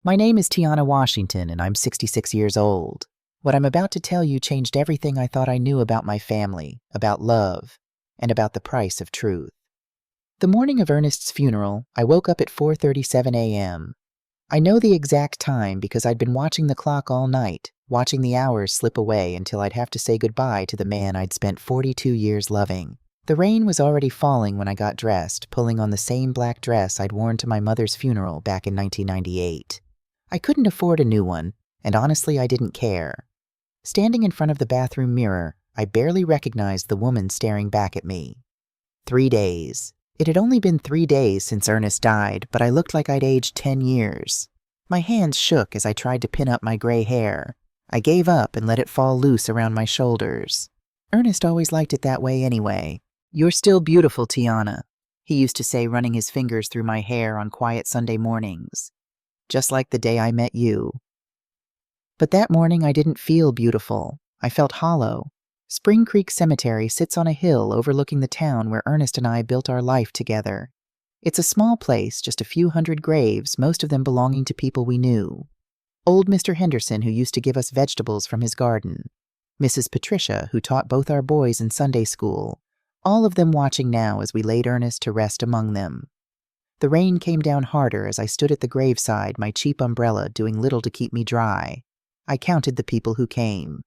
My name is Tiana Washington, and I'm 66 years old. What I'm about to tell you changed everything I thought I knew about my family, about love, and about the price of truth. The morning of Ernest's funeral, I woke up at 4:37 a.m. I know the exact time because I'd been watching the clock all night, watching the hours slip away until I'd have to say goodbye to the man I'd spent 42 years loving. The rain was already falling when I got dressed, pulling on the same black dress I'd worn to my mother's funeral back in 1998. I couldn't afford a new one, and honestly I didn't care. Standing in front of the bathroom mirror, I barely recognized the woman staring back at me. 3 days. It had only been 3 days since Ernest died, but I looked like I'd aged 10 years. My hands shook as I tried to pin up my gray hair. I gave up and let it fall loose around my shoulders. Ernest always liked it that way anyway. "You're still beautiful, Tiana," he used to say, running his fingers through my hair on quiet Sunday mornings. "Just like the day I met you." But that morning I didn't feel beautiful. I felt hollow. Spring Creek Cemetery sits on a hill overlooking the town where Ernest and I built our life together. It's a small place, just a few hundred graves, most of them belonging to people we knew. Old Mr. Henderson, who used to give us vegetables from his garden. Mrs. Patricia, who taught both our boys in Sunday school. All of them watching now as we laid Ernest to rest among them. The rain came down harder as I stood at the graveside, my cheap umbrella doing little to keep me dry. I counted the people who came.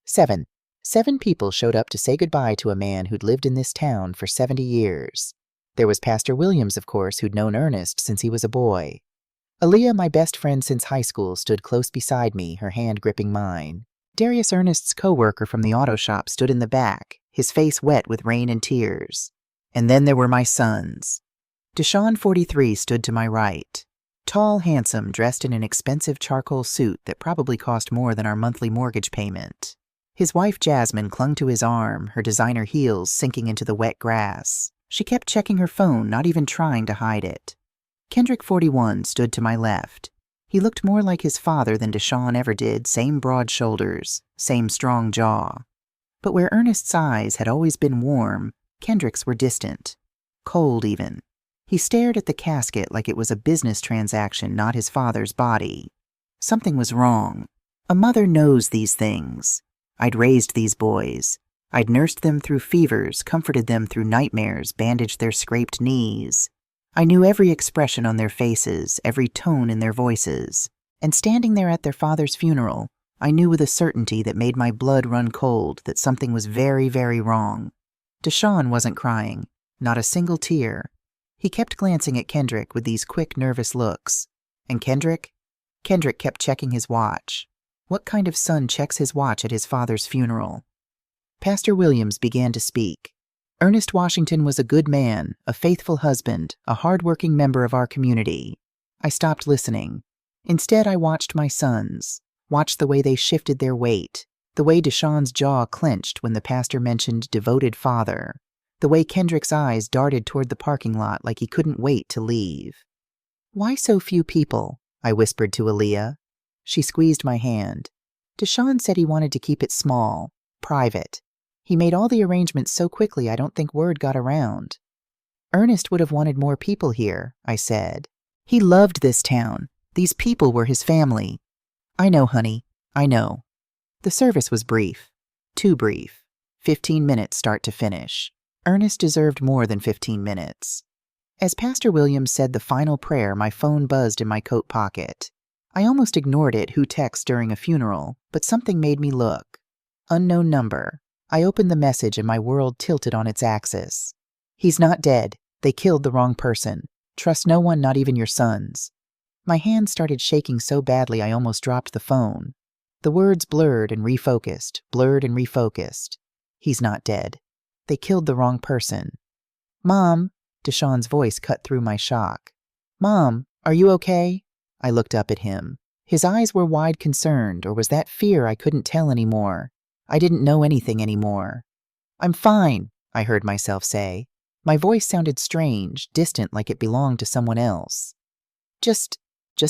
7. 7 people showed up to say goodbye to a man who'd lived in this town for 70 years. There was Pastor Williams, of course, who'd known Ernest since he was a boy. Aaliyah, my best friend since high school, stood close beside me, her hand gripping mine. Darius, Ernest's co-worker from the auto shop, stood in the back, his face wet with rain and tears. And then there were my sons. Deshaun, 43, stood to my right. Tall, handsome, dressed in an expensive charcoal suit that probably cost more than our monthly mortgage payment. His wife, Jasmine, clung to his arm, her designer heels sinking into the wet grass. She kept checking her phone, not even trying to hide it. Kendrick, 41, stood to my left. He looked more like his father than Deshaun ever did, same broad shoulders, same strong jaw. But where Ernest's eyes had always been warm, Kendrick's were distant. Cold, even. He stared at the casket like it was a business transaction, not his father's body. Something was wrong. A mother knows these things. I'd raised these boys. I'd nursed them through fevers, comforted them through nightmares, bandaged their scraped knees. I knew every expression on their faces, every tone in their voices. And standing there at their father's funeral, I knew with a certainty that made my blood run cold that something was very, very wrong. Deshaun wasn't crying, not a single tear. He kept glancing at Kendrick with these quick, nervous looks. And Kendrick kept checking his watch. What kind of son checks his watch at his father's funeral? Pastor Williams began to speak. Ernest Washington was a good man, a faithful husband, a hard-working member of our community. I stopped listening. Instead, I watched my sons, watched the way they shifted their weight, the way Deshaun's jaw clenched when the pastor mentioned devoted father, the way Kendrick's eyes darted toward the parking lot like he couldn't wait to leave. "Why so few people?" I whispered to Aaliyah. She squeezed my hand. "Deshaun said he wanted to keep it small, private. He made all the arrangements so quickly I don't think word got around." "Ernest would have wanted more people here," I said. "He loved this town. These people were his family." "I know, honey. I know." The service was brief. Too brief. 15 minutes start to finish. Ernest deserved more than 15 minutes. As Pastor Williams said the final prayer, my phone buzzed in my coat pocket. I almost ignored it, who texts during a funeral, but something made me look. Unknown number. I opened the message and my world tilted on its axis. "He's not dead. They killed the wrong person. Trust no one, not even your sons." My hand started shaking so badly I almost dropped the phone. The words blurred and refocused, blurred and refocused. "He's not dead. They killed the wrong person." "Mom," Deshaun's voice cut through my shock. "Mom, are you okay?" I looked up at him. His eyes were wide concerned, or was that fear I couldn't tell anymore? I didn't know anything anymore. "I'm fine," I heard myself say. My voice sounded strange, distant, like it belonged to someone else. Just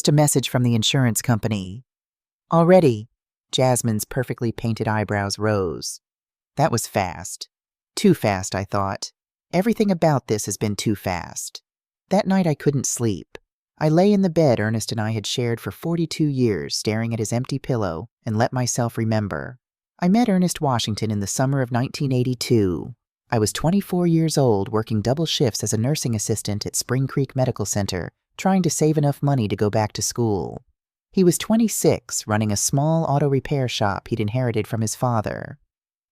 a message from the insurance company." "Already?" Jasmine's perfectly painted eyebrows rose. That was fast. Too fast, I thought. Everything about this has been too fast. That night I couldn't sleep. I lay in the bed Ernest and I had shared for 42 years, staring at his empty pillow, and let myself remember. I met Ernest Washington in the summer of 1982. I was 24 years old, working double shifts as a nursing assistant at Spring Creek Medical Center, trying to save enough money to go back to school. He was 26, running a small auto repair shop he'd inherited from his father.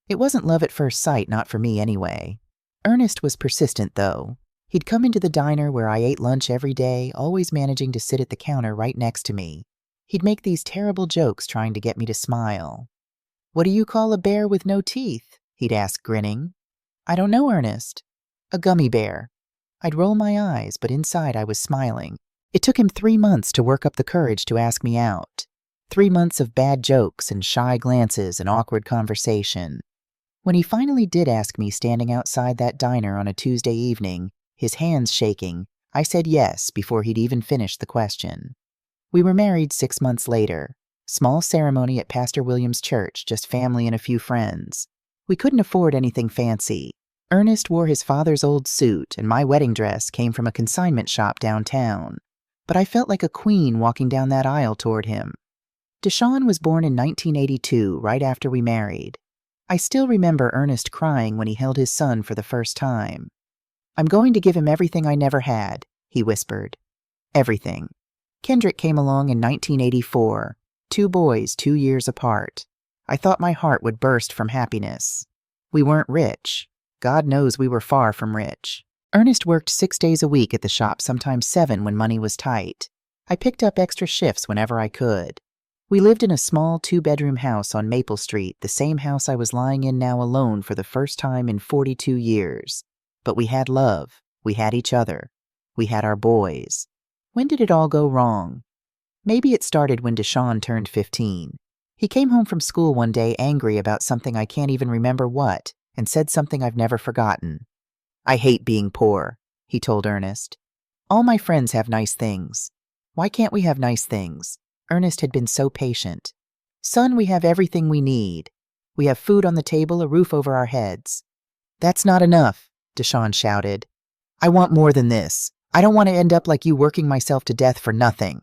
It wasn't love at first sight, not for me anyway. Ernest was persistent, though. He'd come into the diner where I ate lunch every day, always managing to sit at the counter right next to me. He'd make these terrible jokes trying to get me to smile. "What do you call a bear with no teeth?" he'd ask, grinning. "I don't know, Ernest." "A gummy bear." I'd roll my eyes, but inside I was smiling. It took him 3 months to work up the courage to ask me out. 3 months of bad jokes and shy glances and awkward conversation. When he finally did ask me standing outside that diner on a Tuesday evening, his hands shaking, I said yes before he'd even finished the question. We were married 6 months later. Small ceremony at Pastor William's church, just family and a few friends. We couldn't afford anything fancy. Ernest wore his father's old suit, and my wedding dress came from a consignment shop downtown. But I felt like a queen walking down that aisle toward him. Deshawn was born in 1982, right after we married. I still remember Ernest crying when he held his son for the first time. "I'm going to give him everything I never had," he whispered. Everything. Kendrick came along in 1984, 2 boys 2 years apart. I thought my heart would burst from happiness. We weren't rich. God knows we were far from rich. Ernest worked 6 days a week at the shop, sometimes 7 when money was tight. I picked up extra shifts whenever I could. We lived in a small 2-bedroom house on Maple Street, the same house I was lying in now alone for the first time in 42 years. But we had love. We had each other. We had our boys. When did it all go wrong? Maybe it started when Deshawn turned 15. He came home from school one day angry about something I can't even remember what, and said something I've never forgotten. "I hate being poor," he told Ernest. "All my friends have nice things. Why can't we have nice things?" Ernest had been so patient. "Son, we have everything we need. We have food on the table, a roof over our heads." "That's not enough," Deshawn shouted. "I want more than this. I don't want to end up like you, working myself to death for nothing."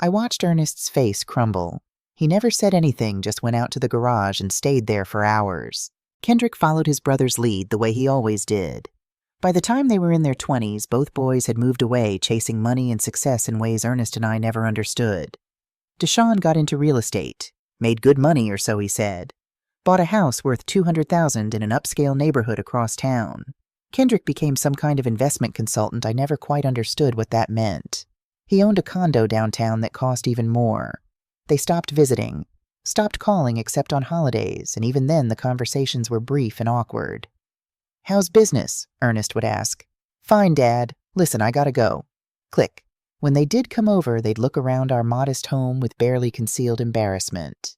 I watched Ernest's face crumble. He never said anything, just went out to the garage and stayed there for hours. Kendrick followed his brother's lead the way he always did. By the time they were in their 20s, both boys had moved away, chasing money and success in ways Ernest and I never understood. Deshawn got into real estate. Made good money, or so he said. Bought a house worth $200,000 in an upscale neighborhood across town. Kendrick became some kind of investment consultant. I never quite understood what that meant. He owned a condo downtown that cost even more. They stopped visiting, stopped calling except on holidays, and even then the conversations were brief and awkward. "How's business?" Ernest would ask. "Fine, Dad. Listen, I gotta go." Click. When they did come over, they'd look around our modest home with barely concealed embarrassment.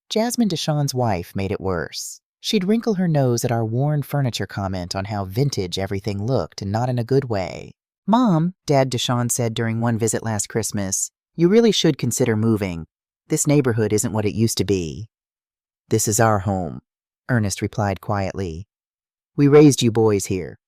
Jasmine, Deshawn's wife, made it worse. She'd wrinkle her nose at our worn furniture comment on how vintage everything looked, and not in a good way. "Mom," Dad Deshawn said during one visit last Christmas, "you really should consider moving. This neighborhood isn't what it used to be." "This is our home," Ernest replied quietly. "We raised you boys here."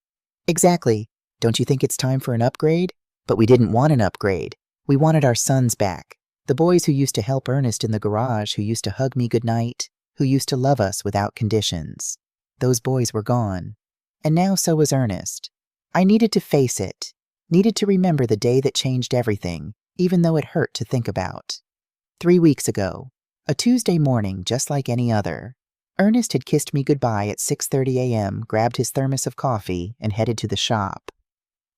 "Exactly. Don't you think it's time for an upgrade?" But we didn't want an upgrade. We wanted our sons back. The boys who used to help Ernest in the garage, who used to hug me goodnight, who used to love us without conditions. Those boys were gone. And now so was Ernest. I needed to face it. Needed to remember the day that changed everything, even though it hurt to think about. 3 weeks ago, a Tuesday morning just like any other, Ernest had kissed me goodbye at 6:30 a.m., grabbed his thermos of coffee, and headed to the shop.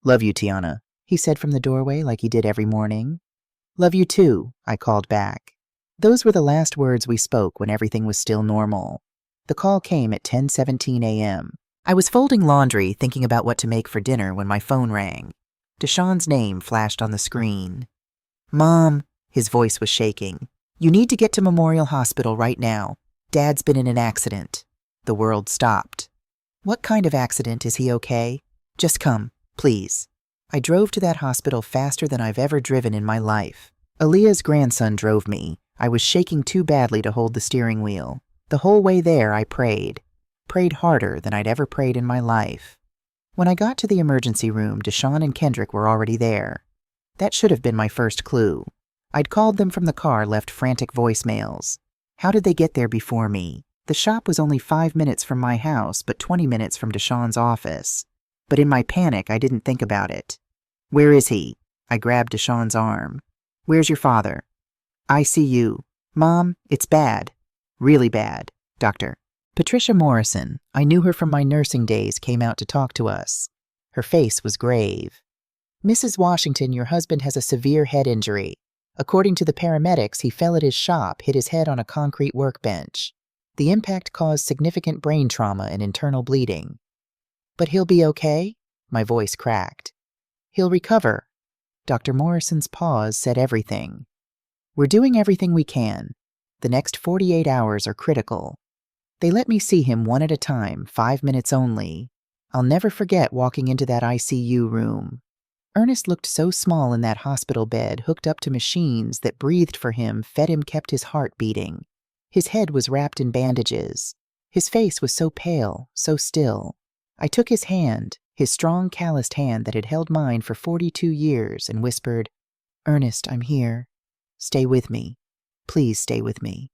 "Love you, Tiana," he said from the doorway like he did every morning. "Love you too," I called back. Those were the last words we spoke when everything was still normal. The call came at 10:17 a.m. I was folding laundry, thinking about what to make for dinner, when my phone rang. Deshawn's name flashed on the screen. "Mom," his voice was shaking, "you need to get to Memorial Hospital right now. Dad's been in an accident." The world stopped. "What kind of accident? Is he okay?" "Just come, please." I drove to that hospital faster than I've ever driven in my life. Aaliyah's grandson drove me. I was shaking too badly to hold the steering wheel. The whole way there I prayed. Prayed harder than I'd ever prayed in my life. When I got to the emergency room, Deshawn and Kendrick were already there. That should have been my first clue. I'd called them from the car, left frantic voicemails. How did they get there before me? The shop was only 5 minutes from my house, but 20 minutes from Deshawn's office. But in my panic, I didn't think about it. Where is he? I grabbed Deshawn's arm. Where's your father? ICU. Mom, it's bad. Really bad, doctor. Patricia Morrison, I knew her from my nursing days, came out to talk to us. Her face was grave. Mrs. Washington, your husband has a severe head injury. According to the paramedics, he fell at his shop, hit his head on a concrete workbench. The impact caused significant brain trauma and internal bleeding. But he'll be okay? My voice cracked. He'll recover. Dr. Morrison's pause said everything. We're doing everything we can. The next 48 hours are critical. They let me see him one at a time, 5 minutes only. I'll never forget walking into that ICU room. Ernest looked so small in that hospital bed, hooked up to machines that breathed for him, fed him, kept his heart beating. His head was wrapped in bandages. His face was so pale, so still. I took his hand, his strong, calloused hand that had held mine for 42 years, and whispered, Ernest, I'm here. Stay with me. Please stay with me.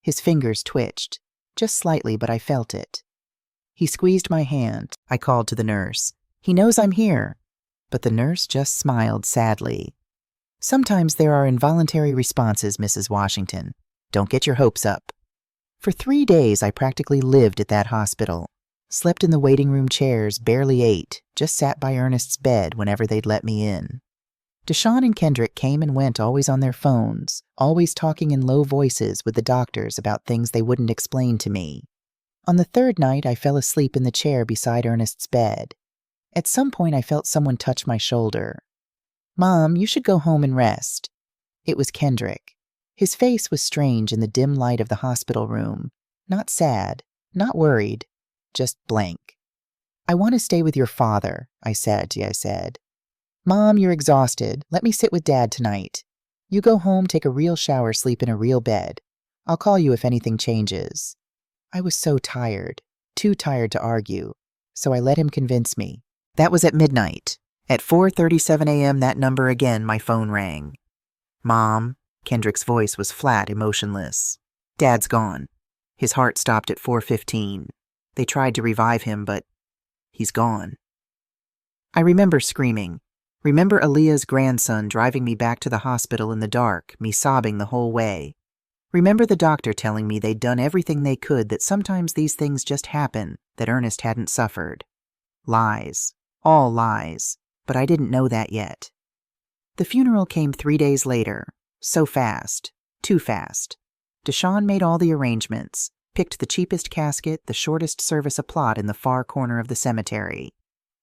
His fingers twitched, just slightly, but I felt it. He squeezed my hand. I called to the nurse. He knows I'm here. But the nurse just smiled sadly. Sometimes there are involuntary responses, Mrs. Washington. Don't get your hopes up. For 3 days, I practically lived at that hospital. Slept in the waiting room chairs, barely ate, just sat by Ernest's bed whenever they'd let me in. Deshawn and Kendrick came and went, always on their phones, always talking in low voices with the doctors about things they wouldn't explain to me. On the 3rd night, I fell asleep in the chair beside Ernest's bed. At some point, I felt someone touch my shoulder. Mom, you should go home and rest. It was Kendrick. His face was strange in the dim light of the hospital room. Not sad, not worried, just blank. I want to stay with your father, I said. Mom, you're exhausted. Let me sit with Dad tonight. You go home, take a real shower, sleep in a real bed. I'll call you if anything changes. I was so tired, too tired to argue, so I let him convince me. That was at midnight. At 4:37 a.m. that number again, my phone rang. Mom, Kendrick's voice was flat, emotionless. Dad's gone. His heart stopped at 4:15. They tried to revive him, but he's gone. I remember screaming. Remember Aaliyah's grandson driving me back to the hospital in the dark, me sobbing the whole way. Remember the doctor telling me they'd done everything they could, that sometimes these things just happen, that Ernest hadn't suffered. Lies. All lies. But I didn't know that yet. The funeral came 3 days later. So fast. Too fast. Deshawn made all the arrangements, picked the cheapest casket, the shortest service a plot in the far corner of the cemetery.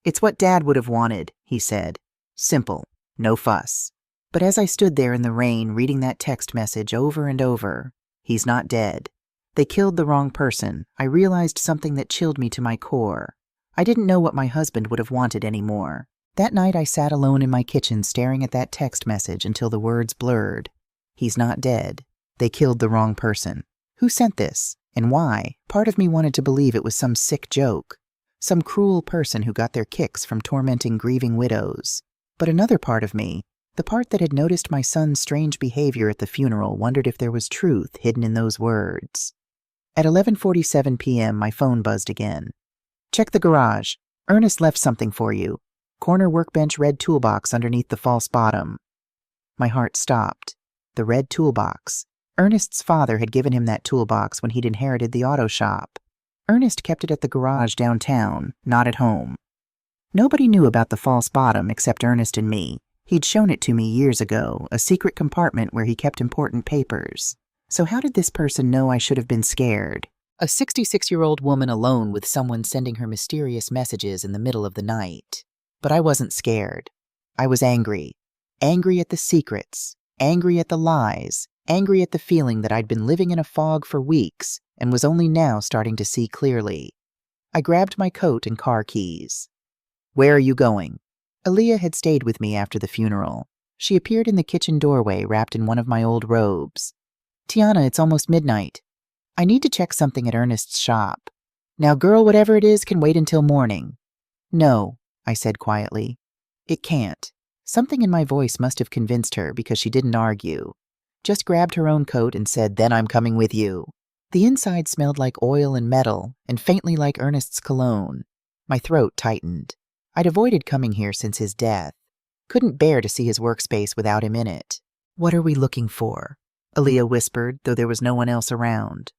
It's what Dad would have wanted, he said. Simple. No fuss. But as I stood there in the rain reading that text message over and over, he's not dead. They killed the wrong person. I realized something that chilled me to my core. I didn't know what my husband would have wanted anymore. That night I sat alone in my kitchen staring at that text message until the words blurred. He's not dead. They killed the wrong person. Who sent this? And why? Part of me wanted to believe it was some sick joke. Some cruel person who got their kicks from tormenting grieving widows. But another part of me, the part that had noticed my son's strange behavior at the funeral, wondered if there was truth hidden in those words. At 11:47 p.m., my phone buzzed again. Check the garage. Ernest left something for you. Corner workbench, red toolbox underneath the false bottom. My heart stopped. The red toolbox. Ernest's father had given him that toolbox when he'd inherited the auto shop. Ernest kept it at the garage downtown, not at home. Nobody knew about the false bottom except Ernest and me. He'd shown it to me years ago, a secret compartment where he kept important papers. So how did this person know I should have been scared? A 66-year-old woman alone with someone sending her mysterious messages in the middle of the night. But I wasn't scared. I was angry. Angry at the secrets. Angry at the lies. Angry at the feeling that I'd been living in a fog for weeks and was only now starting to see clearly. I grabbed my coat and car keys. Where are you going? Aaliyah had stayed with me after the funeral. She appeared in the kitchen doorway wrapped in one of my old robes. Tiana, it's almost midnight. I need to check something at Ernest's shop. Now, girl, whatever it is can wait until morning. No, I said quietly. It can't. Something in my voice must have convinced her because she didn't argue. Just grabbed her own coat and said, "Then I'm coming with you." The inside smelled like oil and metal and faintly like Ernest's cologne. My throat tightened. I'd avoided coming here since his death. Couldn't bear to see his workspace without him in it. "What are we looking for?" Aaliyah whispered, though there was no one else around.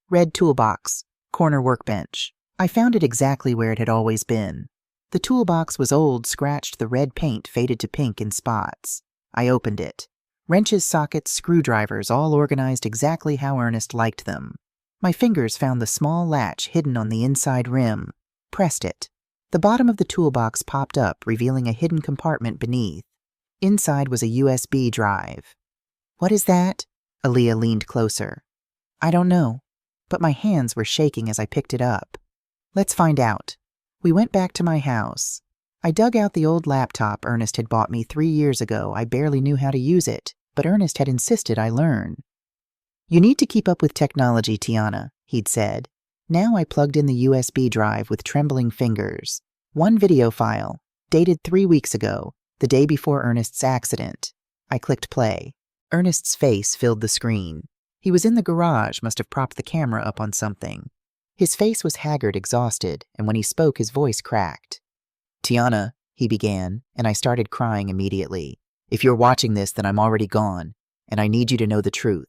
"Red toolbox, corner workbench." I found it exactly where it had always been. The toolbox was old, scratched, the red paint faded to pink in spots. I opened it. Wrenches, sockets, screwdrivers, all organized exactly how Ernest liked them. My fingers found the small latch hidden on the inside rim. Pressed it. The bottom of the toolbox popped up, revealing a hidden compartment beneath. Inside was a USB drive. "What is that?" Aaliyah leaned closer. "I don't know, but my hands were shaking as I picked it up." "Let's find out." We went back to my house. I dug out the old laptop Ernest had bought me 3 years ago. I barely knew how to use it, but Ernest had insisted I learn. "You need to keep up with technology, Tiana," he'd said. Now I plugged in the USB drive with trembling fingers. One video file, dated 3 weeks ago, the day before Ernest's accident. I clicked play. Ernest's face filled the screen. He was in the garage, must have propped the camera up on something. His face was haggard, exhausted, and when he spoke, his voice cracked. "Tiana," he began, and I started crying immediately. "If you're watching this, then I'm already gone, and I need you to know the truth."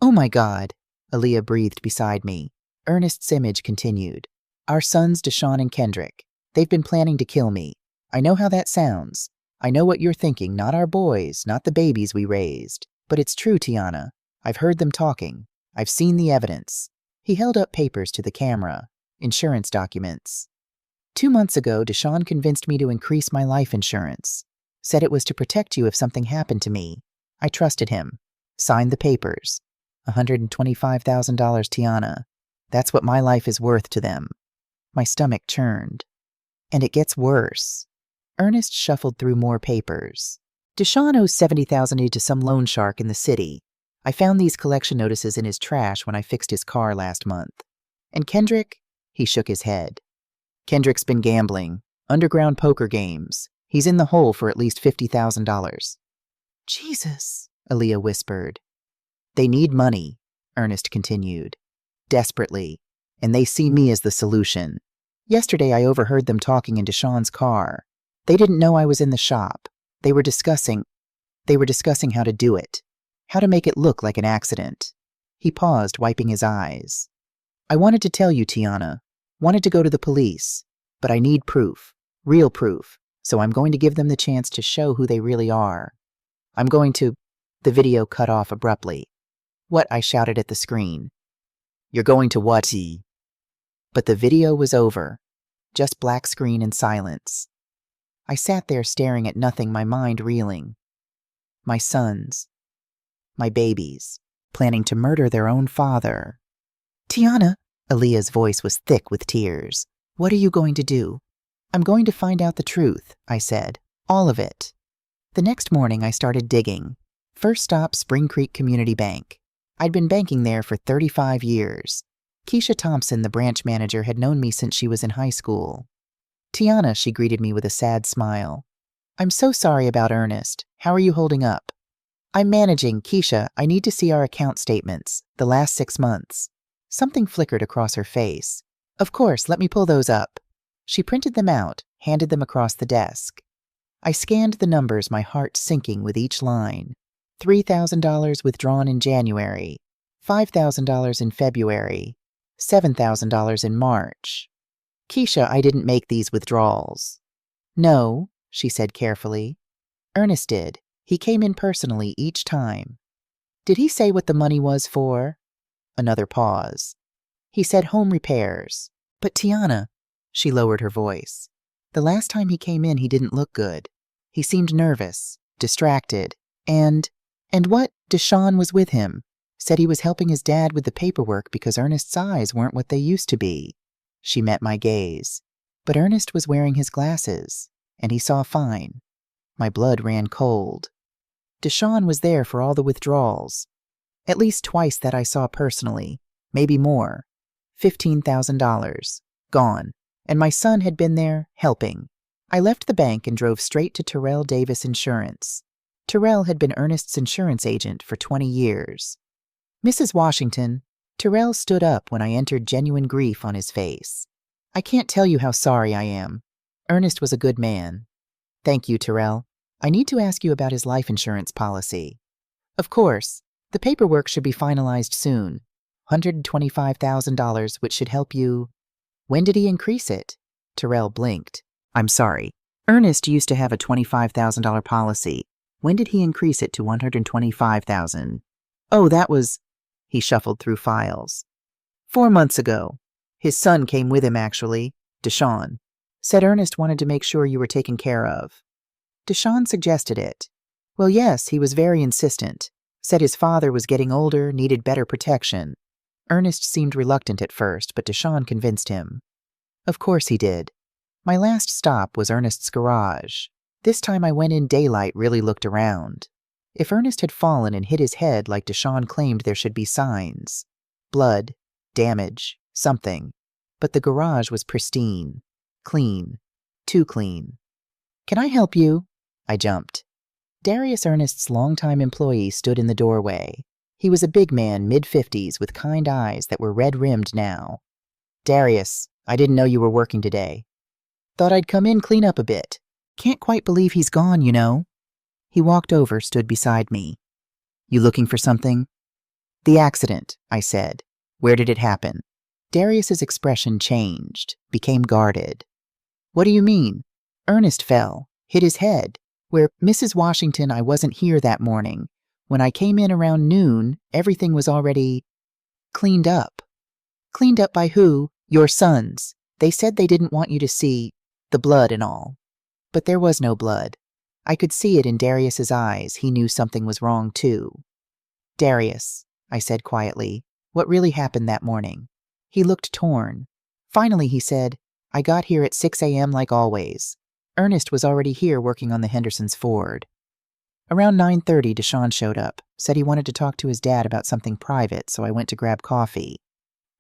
"Oh my God," Aaliyah breathed beside me. Ernest's image continued. "Our sons, Deshaun and Kendrick. They've been planning to kill me. I know how that sounds. I know what you're thinking, not our boys, not the babies we raised. But it's true, Tiana. I've heard them talking. I've seen the evidence." He held up papers to the camera. Insurance documents. 2 months ago, Deshaun convinced me to increase my life insurance. Said it was to protect you if something happened to me. I trusted him. Signed the papers. $125,000, Tiana. That's what my life is worth to them. My stomach churned. And it gets worse. Ernest shuffled through more papers. Deshaun owes $70,000 to some loan shark in the city. I found these collection notices in his trash when I fixed his car last month. And Kendrick? He shook his head. "Kendrick's been gambling. Underground poker games. He's in the hole for at least $50,000. "Jesus," Aaliyah whispered. "They need money," Ernest continued. "Desperately. And they see me as the solution. Yesterday I overheard them talking in Deshaun's car. They didn't know I was in the shop. They were discussing how to do it. How to make it look like an accident." He paused, wiping his eyes. "I wanted to tell you, Tiana. Wanted to go to the police. But I need proof. Real proof. So I'm going to give them the chance to show who they really are. I'm going to—" The video cut off abruptly. "What?" I shouted at the screen. "You're going to what, E?" But the video was over. Just black screen and silence. I sat there staring at nothing, my mind reeling. My sons. My babies. Planning to murder their own father. "Tiana," Aaliyah's voice was thick with tears. "What are you going to do?" "I'm going to find out the truth," I said. "All of it." The next morning I started digging. First stop, Spring Creek Community Bank. I'd been banking there for 35 years. Keisha Thompson, the branch manager, had known me since she was in high school. "Tiana," she greeted me with a sad smile. "I'm so sorry about Ernest. How are you holding up?" "I'm managing. Keisha, I need to see our account statements, the last 6 months. Something flickered across her face. "Of course, let me pull those up." She printed them out, handed them across the desk. I scanned the numbers, my heart sinking with each line. $3,000 withdrawn in January, $5,000 in February, $7,000 in March. "Keisha, I didn't make these withdrawals." "No," she said carefully. "Ernest did. He came in personally each time." "Did he say what the money was for?" Another pause. "He said home repairs." "But Tiana," she lowered her voice, "the last time he came in he didn't look good. He seemed nervous, distracted, and what? Deshaun was with him. Said he was helping his dad with the paperwork because Ernest's eyes weren't what they used to be." She met my gaze. But Ernest was wearing his glasses, and he saw fine. My blood ran cold. Deshaun was there for all the withdrawals. At least twice that I saw personally, maybe more. $15,000. Gone. And my son had been there, helping. I left the bank and drove straight to Terrell Davis Insurance. Terrell had been Ernest's insurance agent for 20 years. Mrs. Washington, Terrell stood up when I entered, genuine grief on his face. I can't tell you how sorry I am. Ernest was a good man. Thank you, Terrell. I need to ask you about his life insurance policy. Of course, the paperwork should be finalized soon. $125,000, which should help you. When did he increase it? Terrell blinked. I'm sorry. Ernest used to have a $25,000 policy. When did he increase it to $125,000? Oh, that was... He shuffled through files. 4 months ago. His son came with him, actually. Deshaun. Said Ernest wanted to make sure you were taken care of. Deshaun suggested it. Well, yes, he was very insistent. Said his father was getting older, needed better protection. Ernest seemed reluctant at first, but Deshaun convinced him. Of course he did. My last stop was Ernest's garage. This time I went in daylight, really looked around. If Ernest had fallen and hit his head like Deshaun claimed, there should be signs. Blood, damage, something. But the garage was pristine. Clean. Too clean. Can I help you? I jumped. Darius, Ernest's longtime employee, stood in the doorway. He was a big man, mid-50s, with kind eyes that were red-rimmed now. Darius, I didn't know you were working today. Thought I'd come in, clean up a bit. Can't quite believe he's gone, you know. He walked over, stood beside me. You looking for something? The accident, I said. Where did it happen? Darius's expression changed, became guarded. What do you mean? Ernest fell, hit his head. Where, Mrs. Washington, I wasn't here that morning. When I came in around noon, everything was already cleaned up. Cleaned up by who? Your sons. They said they didn't want you to see the blood and all. But there was no blood. I could see it in Darius's eyes. He knew something was wrong, too. Darius, I said quietly, what really happened that morning? He looked torn. Finally, he said, I got here at 6 a.m. like always. Ernest was already here working on the Henderson's Ford. Around 9:30, Deshaun showed up, said he wanted to talk to his dad about something private, so I went to grab coffee.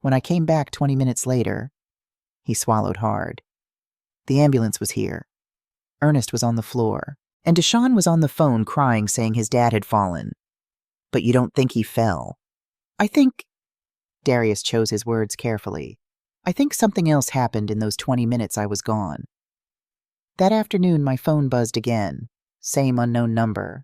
When I came back 20 minutes later, he swallowed hard. The ambulance was here. Ernest was on the floor, and Deshaun was on the phone crying, saying his dad had fallen. But you don't think he fell? I think... Darius chose his words carefully. I think something else happened in those 20 minutes I was gone. That afternoon, my phone buzzed again. Same unknown number.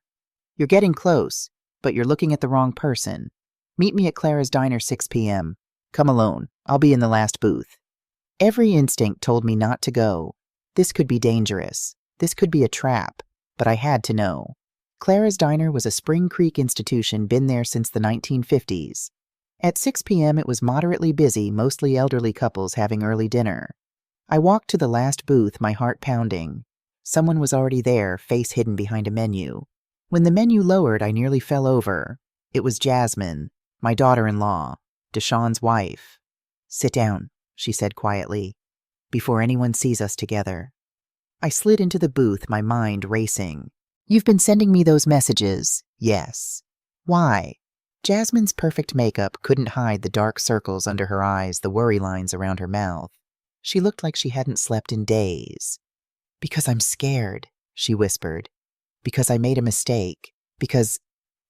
You're getting close, but you're looking at the wrong person. Meet me at Clara's Diner 6 p.m. Come alone. I'll be in the last booth. Every instinct told me not to go. This could be dangerous. This could be a trap. But I had to know. Clara's Diner was a Spring Creek institution, been there since the 1950s. At 6 p.m. it was moderately busy, mostly elderly couples having early dinner. I walked to the last booth, my heart pounding. Someone was already there, face hidden behind a menu. When the menu lowered, I nearly fell over. It was Jasmine, my daughter-in-law, Deshaun's wife. Sit down, she said quietly, before anyone sees us together. I slid into the booth, my mind racing. You've been sending me those messages. Yes. Why? Jasmine's perfect makeup couldn't hide the dark circles under her eyes, the worry lines around her mouth. She looked like she hadn't slept in days. Because I'm scared, she whispered. Because I made a mistake. Because...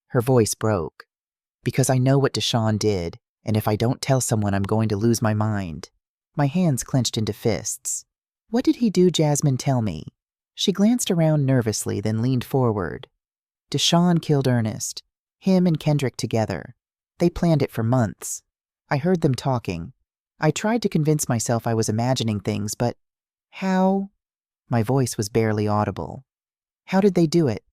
Her voice broke. Because I know what Deshaun did, and if I don't tell someone, I'm going to lose my mind. My hands clenched into fists. What did he do, Jasmine? Tell me. She glanced around nervously, then leaned forward. Deshaun killed Ernest. Him and Kendrick together. They planned it for months. I heard them talking. I tried to convince myself I was imagining things, but... How? My voice was barely audible. How did they do it?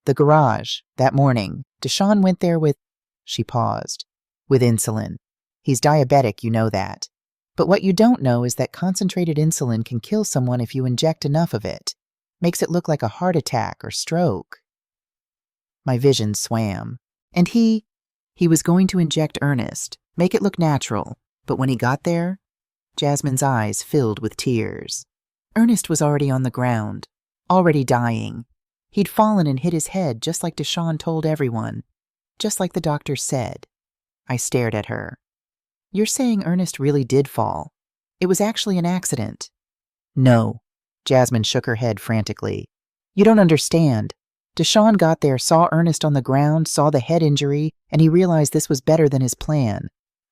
The garage, that morning. Deshaun went there with... She paused. With insulin. He's diabetic, you know that. But what you don't know is that concentrated insulin can kill someone if you inject enough of it. Makes it look like a heart attack or stroke. My vision swam. And he was going to inject Ernest, make it look natural. But when he got there, Jasmine's eyes filled with tears. Ernest was already on the ground, already dying. He'd fallen and hit his head, just like Deshaun told everyone, just like the doctor said. I stared at her. You're saying Ernest really did fall? It was actually an accident? No. Jasmine shook her head frantically. You don't understand. Deshawn got there, saw Ernest on the ground, saw the head injury, and he realized this was better than his plan.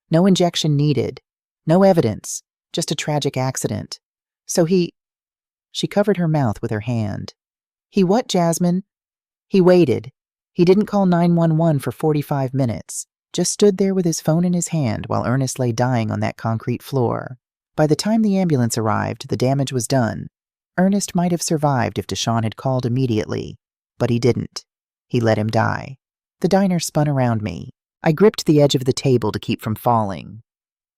No injection needed. No evidence. Just a tragic accident. So She covered her mouth with her hand. He what, Jasmine? He waited. He didn't call 911 for 45 minutes. Just stood there with his phone in his hand while Ernest lay dying on that concrete floor. By the time the ambulance arrived, the damage was done. Ernest might have survived if Deshawn had called immediately, but he didn't. He let him die. The diner spun around me. I gripped the edge of the table to keep from falling.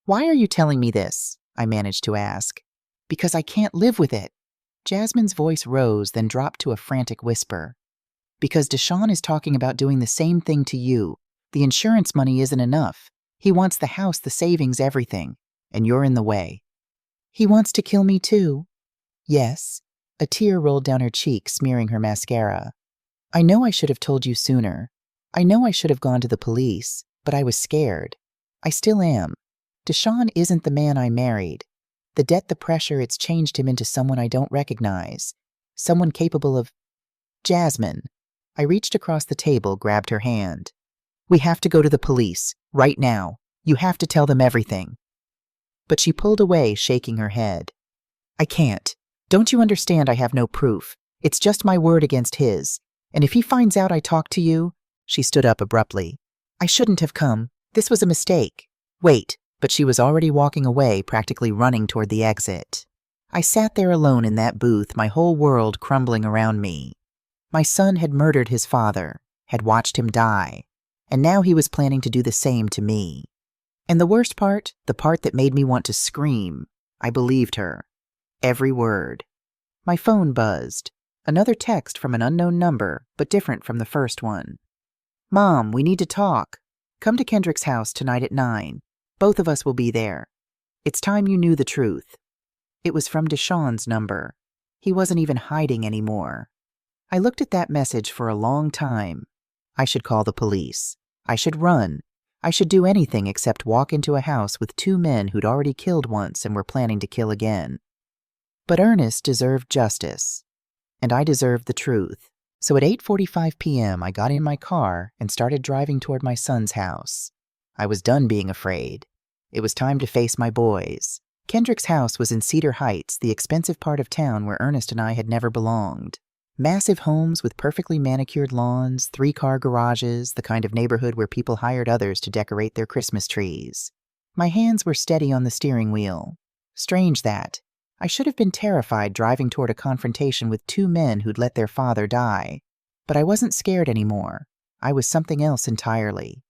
Why are you telling me this? I managed to ask. Because I can't live with it. Jasmine's voice rose, then dropped to a frantic whisper. Because Deshawn is talking about doing the same thing to you. The insurance money isn't enough. He wants the house, the savings, everything. And you're in the way. He wants to kill me too. Yes. A tear rolled down her cheek, smearing her mascara. I know I should have told you sooner. I know I should have gone to the police, but I was scared. I still am. Deshawn isn't the man I married. The debt, the pressure, it's changed him into someone I don't recognize. Someone capable of... Jasmine. I reached across the table, grabbed her hand. We have to go to the police, right now. You have to tell them everything. But she pulled away, shaking her head. I can't. Don't you understand I have no proof? It's just my word against his. And if he finds out I talked to you... She stood up abruptly. I shouldn't have come. This was a mistake. Wait. But she was already walking away, practically running toward the exit. I sat there alone in that booth, my whole world crumbling around me. My son had murdered his father, had watched him die, and now he was planning to do the same to me. And the worst part, the part that made me want to scream, I believed her. Every word. My phone buzzed. Another text from an unknown number, but different from the first one. Mom, we need to talk. Come to Kendrick's house tonight at 9. Both of us will be there. It's time you knew the truth. It was from Deshawn's number. He wasn't even hiding anymore. I looked at that message for a long time. I should call the police. I should run. I should do anything except walk into a house with 2 men who'd already killed once and were planning to kill again. But Ernest deserved justice. And I deserved the truth. So at 8:45 p.m. I got in my car and started driving toward my son's house. I was done being afraid. It was time to face my boys. Kendrick's house was in Cedar Heights, the expensive part of town where Ernest and I had never belonged. Massive homes with perfectly manicured lawns, 3-car garages, the kind of neighborhood where people hired others to decorate their Christmas trees. My hands were steady on the steering wheel. Strange that. I should have been terrified driving toward a confrontation with 2 men who'd let their father die. But I wasn't scared anymore. I was something else entirely.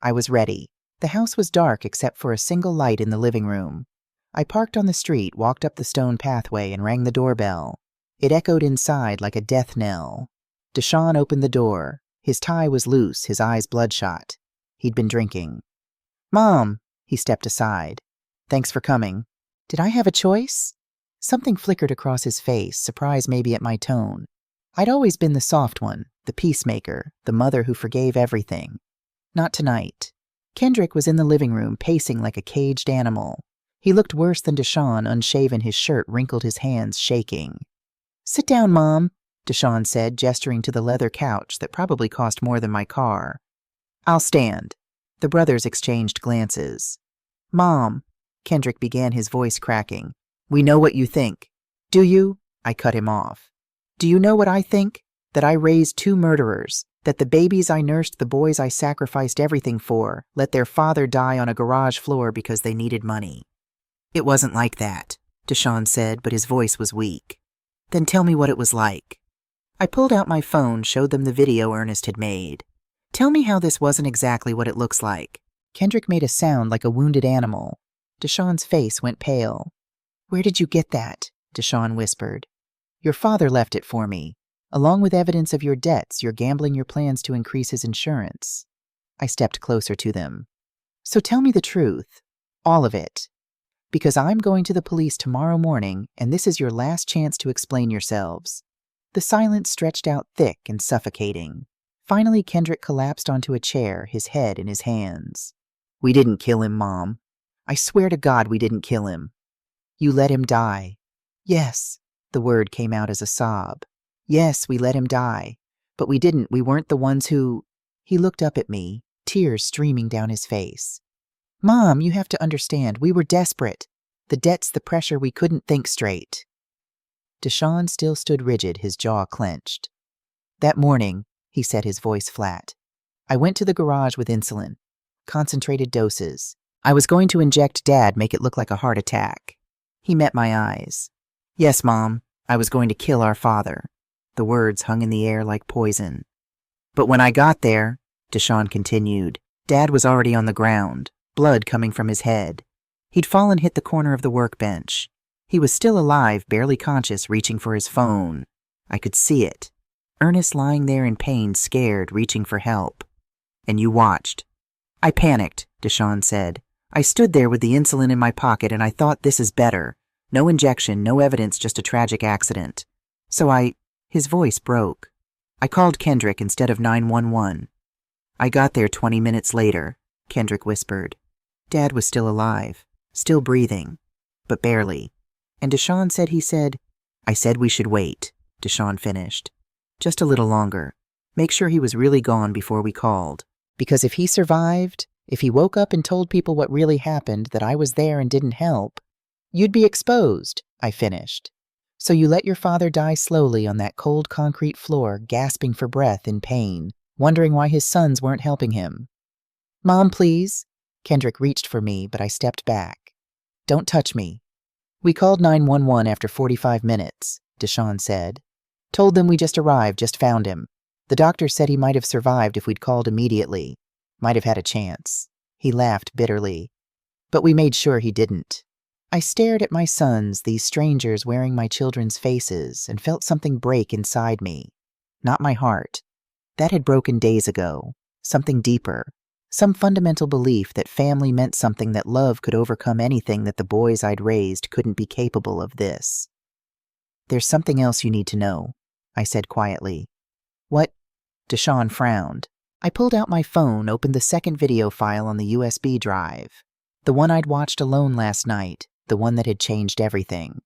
I was ready. The house was dark except for a single light in the living room. I parked on the street, walked up the stone pathway, and rang the doorbell. It echoed inside like a death knell. Deshawn opened the door. His tie was loose, his eyes bloodshot. He'd been drinking. Mom! He stepped aside. Thanks for coming. Did I have a choice? Something flickered across his face, surprise maybe at my tone. I'd always been the soft one, the peacemaker, the mother who forgave everything. Not tonight. Kendrick was in the living room, pacing like a caged animal. He looked worse than Deshawn, unshaven, his shirt wrinkled, his hands shaking. Sit down, Mom, Deshawn said, gesturing to the leather couch that probably cost more than my car. I'll stand. The brothers exchanged glances. Mom, Kendrick began, his voice cracking. We know what you think. Do you? I cut him off. Do you know what I think? That I raised 2 murderers. That the babies I nursed, the boys I sacrificed everything for, let their father die on a garage floor because they needed money. It wasn't like that, Deshawn said, but his voice was weak. Then tell me what it was like. I pulled out my phone, showed them the video Ernest had made. Tell me how this wasn't exactly what it looks like. Kendrick made a sound like a wounded animal. Deshawn's face went pale. Where did you get that? Deshawn whispered. Your father left it for me, along with evidence of your debts, your gambling, your plans to increase his insurance. I stepped closer to them. So tell me the truth. All of it. Because I'm going to the police tomorrow morning, and this is your last chance to explain yourselves. The silence stretched out thick and suffocating. Finally, Kendrick collapsed onto a chair, his head in his hands. We didn't kill him, Mom. I swear to God we didn't kill him. You let him die. Yes. The word came out as a sob. Yes, we let him die. But we didn't. We weren't the ones who... He looked up at me, tears streaming down his face. Mom, you have to understand, we were desperate. The debts, the pressure, we couldn't think straight. Deshaun still stood rigid, his jaw clenched. That morning, he said, his voice flat, I went to the garage with insulin. Concentrated doses. I was going to inject Dad, make it look like a heart attack. He met my eyes. Yes, Mom, I was going to kill our father. The words hung in the air like poison. But when I got there, Deshaun continued, Dad was already on the ground, blood coming from his head. He'd fallen, hit the corner of the workbench. He was still alive, barely conscious, reaching for his phone. I could see it. Ernest lying there in pain, scared, reaching for help. And you watched. I panicked, Deshaun said. I stood there with the insulin in my pocket and I thought, this is better. No injection, no evidence, just a tragic accident. So his voice broke. I called Kendrick instead of 911. I got there 20 minutes later, Kendrick whispered. Dad was still alive, still breathing, but barely. And Deshaun said I said we should wait, Deshaun finished. Just a little longer. Make sure he was really gone before we called. Because if he survived, if he woke up and told people what really happened, that I was there and didn't help, you'd be exposed, I finished. So you let your father die slowly on that cold concrete floor, gasping for breath in pain, wondering why his sons weren't helping him. Mom, please. Kendrick reached for me, but I stepped back. Don't touch me. We called 911 after 45 minutes, Deshaun said. Told them we just arrived, just found him. The doctor said he might have survived if we'd called immediately. Might have had a chance. He laughed bitterly. But we made sure he didn't. I stared at my sons, these strangers wearing my children's faces, and felt something break inside me. Not my heart. That had broken days ago. Something deeper. Some fundamental belief that family meant something, that love could overcome anything, that the boys I'd raised couldn't be capable of this. There's something else you need to know, I said quietly. What? Deshaun frowned. I pulled out my phone, opened the second video file on the USB drive. The one I'd watched alone last night, the one that had changed everything.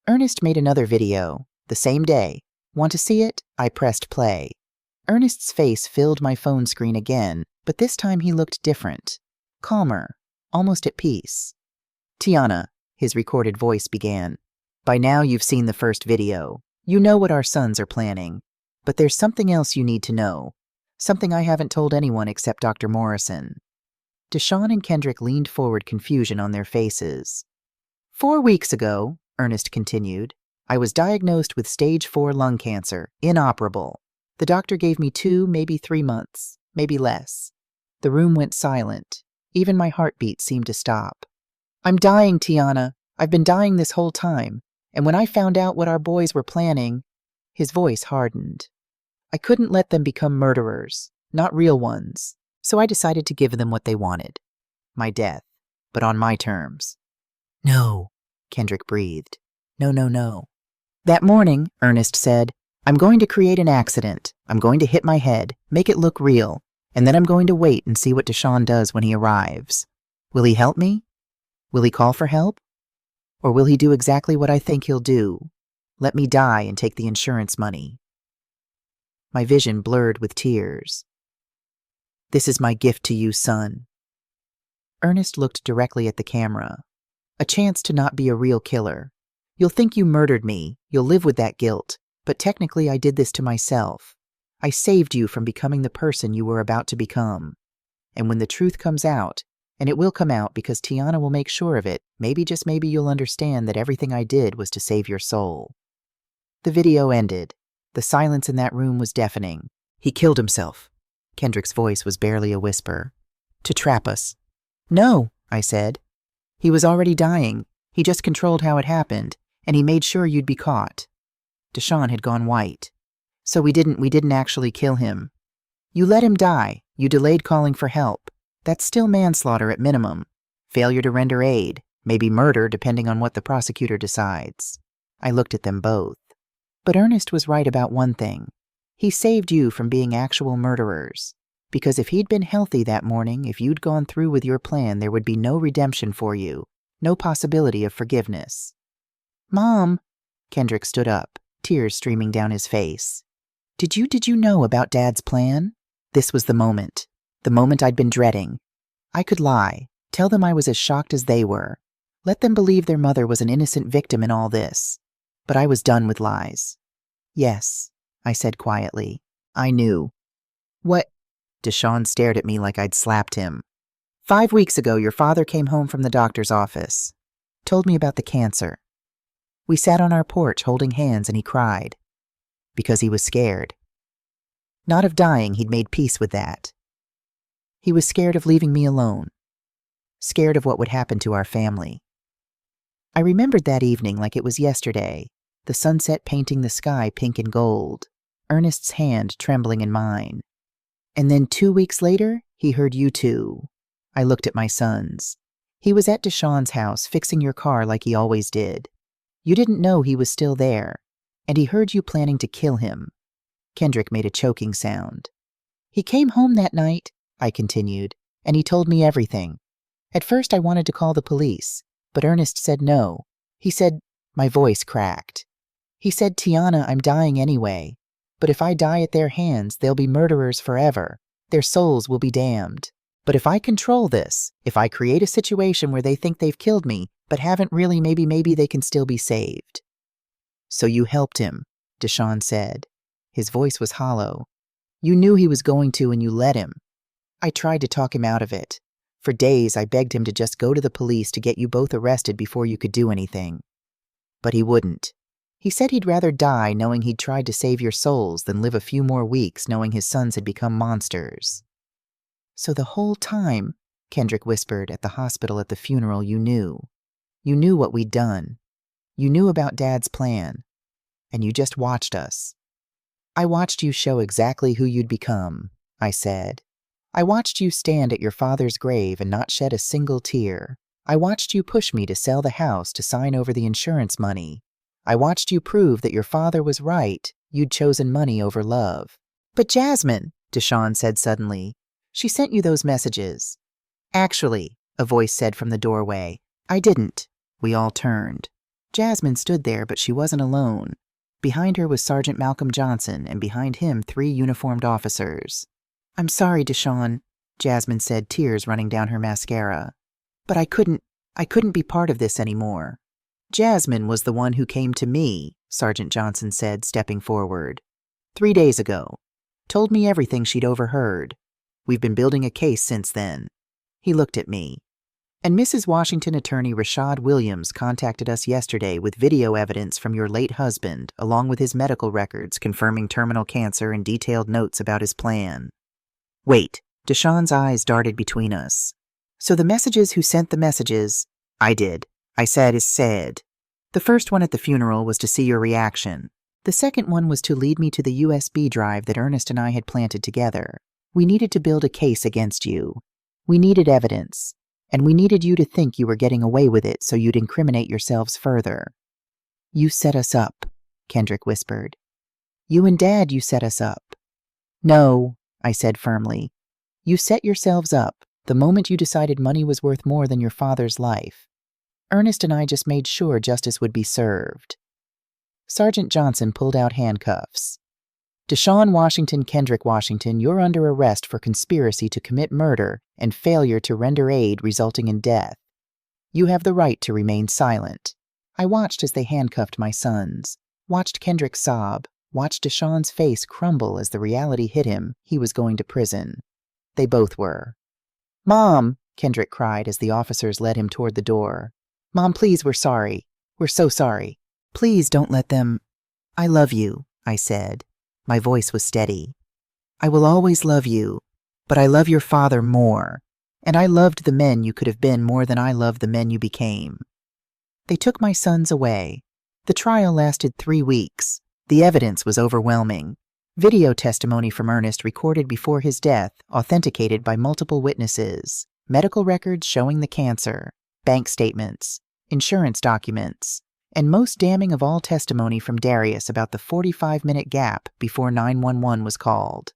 Ernest made another video, the same day. Want to see it? I pressed play. Ernest's face filled my phone screen again, but this time he looked different. Calmer, almost at peace. Tiana, his recorded voice began. By now you've seen the first video. You know what our sons are planning. But there's something else you need to know. Something I haven't told anyone except Dr. Morrison. Deshaun and Kendrick leaned forward, confusion on their faces. 4 weeks ago, Ernest continued, I was diagnosed with stage 4 lung cancer, inoperable. The doctor gave me 2, maybe 3 months, maybe less. The room went silent. Even my heartbeat seemed to stop. I'm dying, Tiana. I've been dying this whole time. And when I found out what our boys were planning, his voice hardened. I couldn't let them become murderers, not real ones. So I decided to give them what they wanted. My death, but on my terms. No, Kendrick breathed. No. That morning, Ernest said, I'm going to create an accident. I'm going to hit my head, make it look real, and then I'm going to wait and see what Deshaun does when he arrives. Will he help me? Will he call for help? Or will he do exactly what I think he'll do? Let me die and take the insurance money. My vision blurred with tears. This is my gift to you, son. Ernest looked directly at the camera. A chance to not be a real killer. You'll think you murdered me. You'll live with that guilt. But technically I did this to myself. I saved you from becoming the person you were about to become. And when the truth comes out, and it will come out because Tiana will make sure of it, maybe, just maybe, you'll understand that everything I did was to save your soul. The video ended. The silence in that room was deafening. He killed himself. Kendrick's voice was barely a whisper. To trap us. No, I said. He was already dying. He just controlled how it happened, and he made sure you'd be caught. Deshaun had gone white. So we didn't actually kill him. You let him die. You delayed calling for help. That's still manslaughter at minimum. Failure to render aid. Maybe murder, depending on what the prosecutor decides. I looked at them both. But Ernest was right about one thing. He saved you from being actual murderers. Because if he'd been healthy that morning, if you'd gone through with your plan, there would be no redemption for you. No possibility of forgiveness. Mom, Kendrick stood up, tears streaming down his face. Did you know about Dad's plan? This was the moment I'd been dreading. I could lie, tell them I was as shocked as they were, let them believe their mother was an innocent victim in all this. But I was done with lies. Yes, I said quietly. I knew. What? Deshawn stared at me like I'd slapped him. 5 weeks ago, your father came home from the doctor's office. Told me about the cancer. We sat on our porch holding hands and he cried. Because he was scared. Not of dying, he'd made peace with that. He was scared of leaving me alone. Scared of what would happen to our family. I remembered that evening like it was yesterday, the sunset painting the sky pink and gold, Ernest's hand trembling in mine. And then 2 weeks later, he heard you two. I looked at my sons. He was at Deshawn's house fixing your car like he always did. You didn't know he was still there, and he heard you planning to kill him. Kendrick made a choking sound. He came home that night, I continued, and he told me everything. At first I wanted to call the police, but Ernest said no. He said, my voice cracked. He said, Tiana, I'm dying anyway. But if I die at their hands, they'll be murderers forever. Their souls will be damned. But if I control this, if I create a situation where they think they've killed me, but haven't really, maybe they can still be saved. So you helped him, Deshawn said. His voice was hollow. You knew he was going to and you let him. I tried to talk him out of it. For days, I begged him to just go to the police to get you both arrested before you could do anything. But he wouldn't. He said he'd rather die knowing he'd tried to save your souls than live a few more weeks knowing his sons had become monsters. So the whole time, Kendrick whispered, at the hospital at the funeral, you knew. You knew what we'd done. You knew about Dad's plan. And you just watched us. I watched you show exactly who you'd become, I said. I watched you stand at your father's grave and not shed a single tear. I watched you push me to sell the house to sign over the insurance money. I watched you prove that your father was right. You'd chosen money over love. But Jasmine, Deshawn said suddenly, she sent you those messages. Actually, a voice said from the doorway. I didn't. We all turned. Jasmine stood there, but she wasn't alone. Behind her was Sergeant Malcolm Johnson, and behind him 3 uniformed officers. I'm sorry, Deshawn, Jasmine said, tears running down her mascara. But I couldn't be part of this anymore. Jasmine was the one who came to me, Sergeant Johnson said, stepping forward. 3 days ago. Told me everything she'd overheard. We've been building a case since then. He looked at me. And Mrs. Washington attorney Rashad Williams contacted us yesterday with video evidence from your late husband, along with his medical records confirming terminal cancer and detailed notes about his plan. Wait, Deshawn's eyes darted between us. So the messages who sent the messages, I did. I said is said. The first one at the funeral was to see your reaction. The second one was to lead me to the USB drive that Ernest and I had planted together. We needed to build a case against you. We needed evidence. And we needed you to think you were getting away with it so you'd incriminate yourselves further. You set us up, Kendrick whispered. You and Dad, you set us up. No, I said firmly. You set yourselves up the moment you decided money was worth more than your father's life. Ernest and I just made sure justice would be served. Sergeant Johnson pulled out handcuffs. Deshawn Washington Kendrick Washington, you're under arrest for conspiracy to commit murder and failure to render aid resulting in death. You have the right to remain silent. I watched as they handcuffed my sons, watched Kendrick sob, watched Deshawn's face crumble as the reality hit him he was going to prison. They both were. Mom, Kendrick cried as the officers led him toward the door. Mom, please, we're sorry. We're so sorry. Please don't let them. I love you, I said. My voice was steady. I will always love you, but I love your father more, and I loved the men you could have been more than I loved the men you became. They took my sons away. The trial lasted 3 weeks. The evidence was overwhelming. Video testimony from Ernest recorded before his death, authenticated by multiple witnesses, medical records showing the cancer, bank statements, insurance documents, and most damning of all testimony from Darius about the 45-minute gap before 911 was called.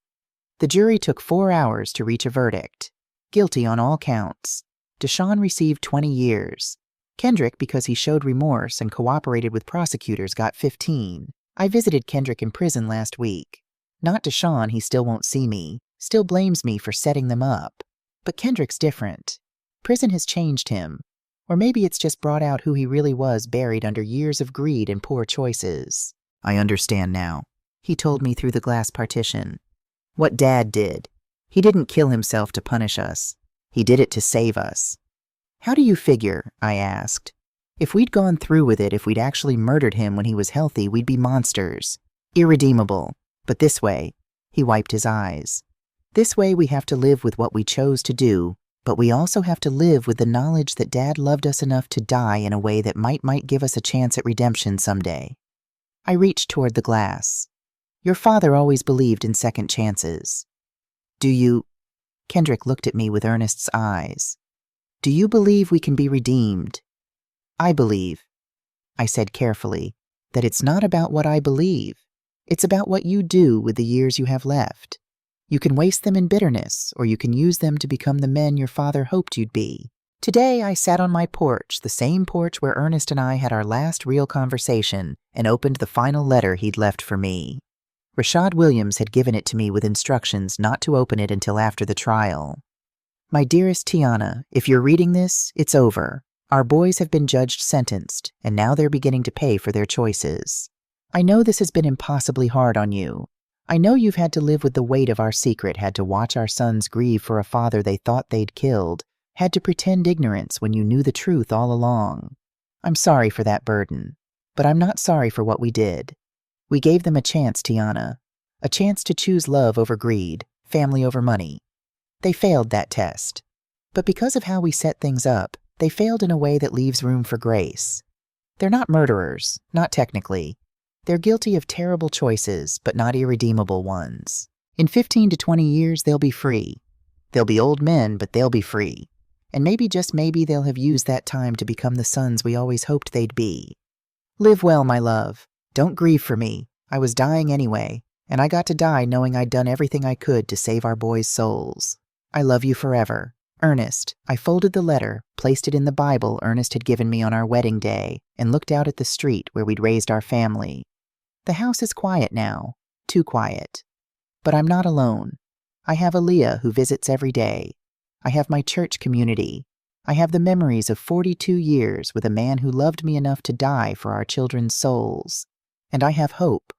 The jury took 4 hours to reach a verdict. Guilty on all counts. Deshawn received 20 years. Kendrick, because he showed remorse and cooperated with prosecutors, got 15. I visited Kendrick in prison last week. Not Deshaun, he still won't see me, still blames me for setting them up. But Kendrick's different. Prison has changed him. Or maybe it's just brought out who he really was, buried under years of greed and poor choices. I understand now, he told me through the glass partition. What Dad did. He didn't kill himself to punish us. He did it to save us. How do you figure? I asked. If we'd gone through with it, if we'd actually murdered him when he was healthy, we'd be monsters. Irredeemable. But this way, he wiped his eyes. This way we have to live with what we chose to do, but we also have to live with the knowledge that Dad loved us enough to die in a way that might give us a chance at redemption someday. I reached toward the glass. Your father always believed in second chances. Do you? Kendrick looked at me with Ernest's eyes. Do you believe we can be redeemed? I believe, I said carefully, that it's not about what I believe. It's about what you do with the years you have left. You can waste them in bitterness, or you can use them to become the men your father hoped you'd be. Today I sat on my porch, the same porch where Ernest and I had our last real conversation, and opened the final letter he'd left for me. Rashad Williams had given it to me with instructions not to open it until after the trial. My dearest Tiana, if you're reading this, it's over. Our boys have been judged sentenced, and now they're beginning to pay for their choices. I know this has been impossibly hard on you. I know you've had to live with the weight of our secret, had to watch our sons grieve for a father they thought they'd killed, had to pretend ignorance when you knew the truth all along. I'm sorry for that burden, but I'm not sorry for what we did. We gave them a chance, Tiana, a chance to choose love over greed, family over money. They failed that test. But because of how we set things up, they failed in a way that leaves room for grace. They're not murderers, not technically. They're guilty of terrible choices, but not irredeemable ones. In 15 to 20 years, they'll be free. They'll be old men, but they'll be free. And maybe, just maybe, they'll have used that time to become the sons we always hoped they'd be. Live well, my love. Don't grieve for me. I was dying anyway, and I got to die knowing I'd done everything I could to save our boys' souls. I love you forever. Ernest. I folded the letter, placed it in the Bible Ernest had given me on our wedding day, and looked out at the street where we'd raised our family. The house is quiet now, too quiet. But I'm not alone. I have Aaliyah who visits every day. I have my church community. I have the memories of 42 years with a man who loved me enough to die for our children's souls. And I have hope.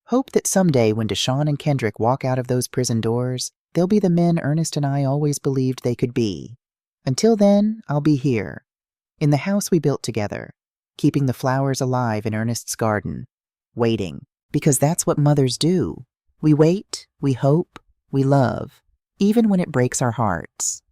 Hope that someday when Deshaun and Kendrick walk out of those prison doors, they'll be the men Ernest and I always believed they could be. Until then, I'll be here, in the house we built together, keeping the flowers alive in Ernest's garden, waiting, because that's what mothers do. We wait, we hope, we love, even when it breaks our hearts.